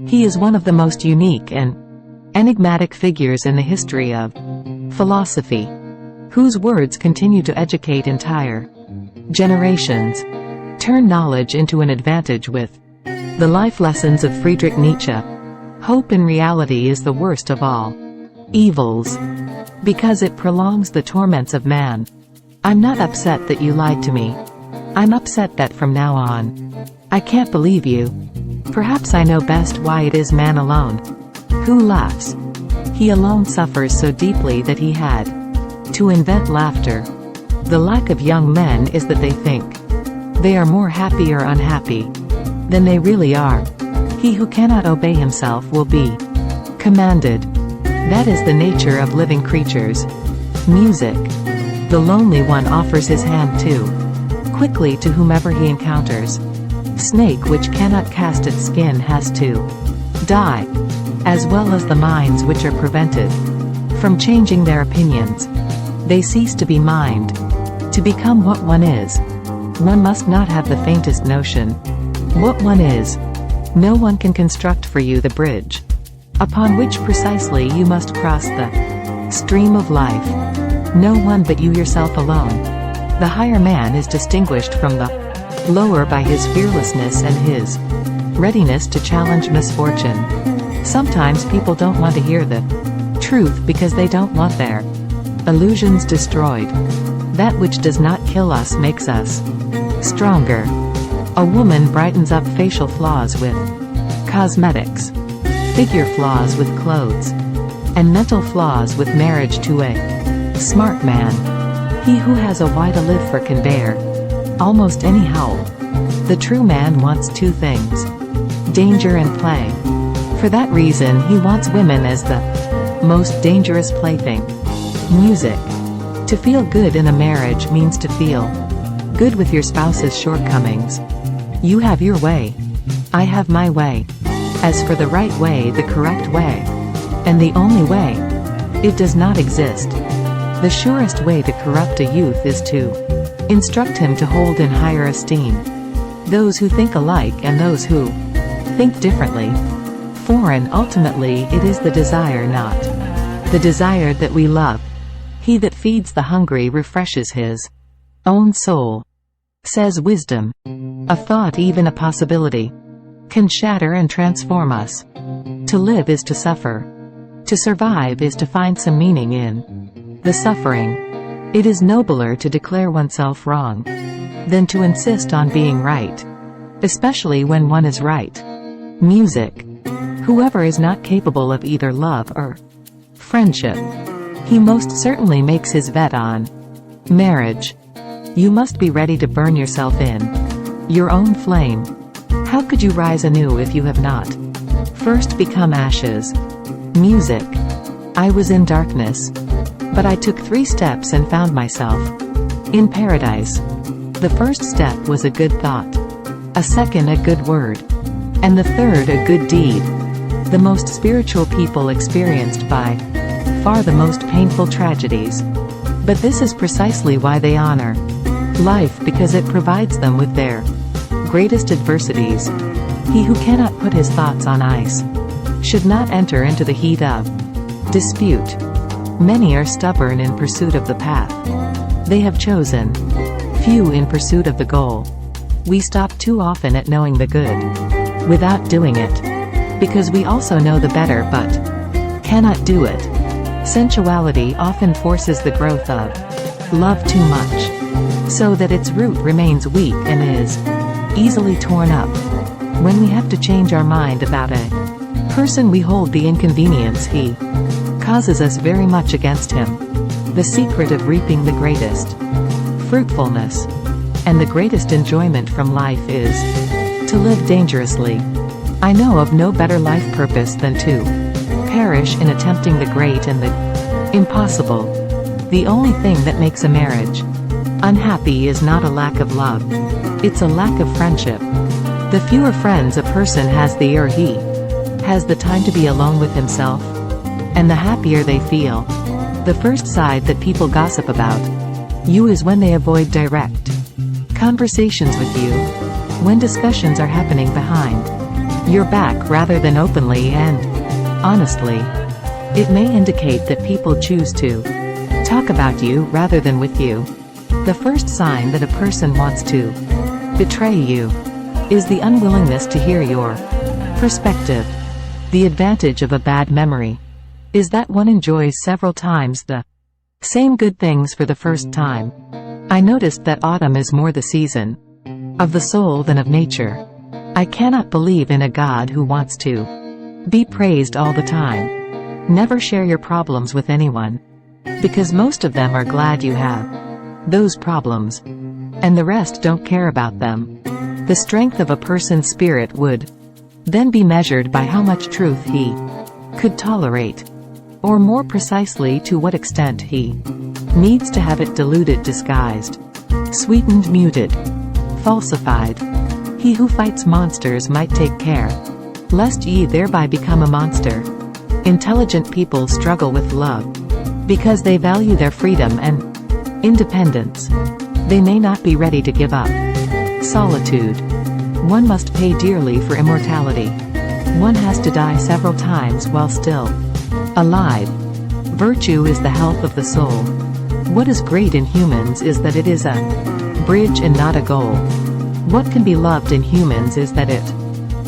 He is one of the most unique and enigmatic figures in the history of philosophy, whose words continue to educate entire generations, turn knowledge into an advantage with the life lessons of Friedrich Nietzsche. Hope in reality is the worst of all evils, because it prolongs the torments of man. I'm not upset that you lied to me. I'm upset that from now on, I can't believe you. Perhaps I know best why it is man alone who laughs. He alone suffers so deeply that he had to invent laughter. The lack of young men is that they think they are more happy or unhappy than they really are. He who cannot obey himself will be commanded. That is the nature of living creatures. Music. The lonely one offers his hand too quickly to whomever he encounters. Snake which cannot cast its skin has to die, as well as the minds which are prevented from changing their opinions. They cease to be mind. To become what one is, one must not have the faintest notion what one is. No one can construct for you the bridge upon which precisely you must cross the stream of life. No one but you yourself alone. The higher man is distinguished from the lower by his fearlessness and his readiness to challenge misfortune. Sometimes people don't want to hear the truth because they don't want their illusions destroyed. That which does not kill us makes us stronger. A woman brightens up facial flaws with cosmetics, figure flaws with clothes, and mental flaws with marriage to a smart man. He who has a why to live for can bear almost any howl. The true man wants two things: danger and play. For that reason he wants women as the most dangerous plaything. Music. To feel good in a marriage means to feel good with your spouse's shortcomings. You have your way. I have my way. As for the right way, the correct way, and the only way, it does not exist. The surest way to corrupt a youth is to instruct him to hold in higher esteem those who think alike and those who think differently. For and ultimately it is the desire, not the desire, that we love. He that feeds the hungry refreshes his own soul. Says wisdom. A thought, even a possibility, can shatter and transform us. To live is to suffer. To survive is to find some meaning in the suffering. It is nobler to declare oneself wrong than to insist on being right, especially when one is right. Music. Whoever is not capable of either love or friendship, he most certainly makes his bet on marriage. You must be ready to burn yourself in your own flame. How could you rise anew if you have not first become ashes? Music. I was in darkness, but I took 3 steps and found myself in paradise. The first step was a good thought, a second a good word, and the third a good deed. The most spiritual people experienced by far the most painful tragedies. But this is precisely why they honor life, because it provides them with their greatest adversities. He who cannot put his thoughts on ice should not enter into the heat of dispute. Many are stubborn in pursuit of the path they have chosen, few in pursuit of the goal. We stop too often at knowing the good without doing it, because we also know the better but cannot do it. Sensuality often forces the growth of love too much, so that its root remains weak and is easily torn up. When we have to change our mind about a person, we hold the inconvenience he causes us very much against him. The secret of reaping the greatest fruitfulness and the greatest enjoyment from life is to live dangerously. I know of no better life purpose than to perish in attempting the great and the impossible. The only thing that makes a marriage unhappy is not a lack of love, it's a lack of friendship. The fewer friends a person has, the easier he has the time to be alone with himself, and the happier they feel. The first side that people gossip about you is when they avoid direct conversations with you, when discussions are happening behind your back rather than openly and honestly. It may indicate that people choose to talk about you rather than with you. The first sign that a person wants to betray you is the unwillingness to hear your perspective. The advantage of a bad memory is that one enjoys several times the same good things for the first time. I noticed that autumn is more the season of the soul than of nature. I cannot believe in a God who wants to be praised all the time. Never share your problems with anyone, because most of them are glad you have those problems, and the rest don't care about them. The strength of a person's spirit would then be measured by how much truth he could tolerate, or more precisely to what extent he needs to have it diluted, disguised, sweetened, muted, falsified. He who fights monsters might take care lest ye thereby become a monster. Intelligent people struggle with love because they value their freedom and independence. They may not be ready to give up solitude. One must pay dearly for immortality. One has to die several times while still alive. Virtue is the health of the soul. What is great in humans is that it is a bridge and not a goal. What can be loved in humans is that it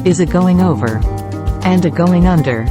is a going over and a going under.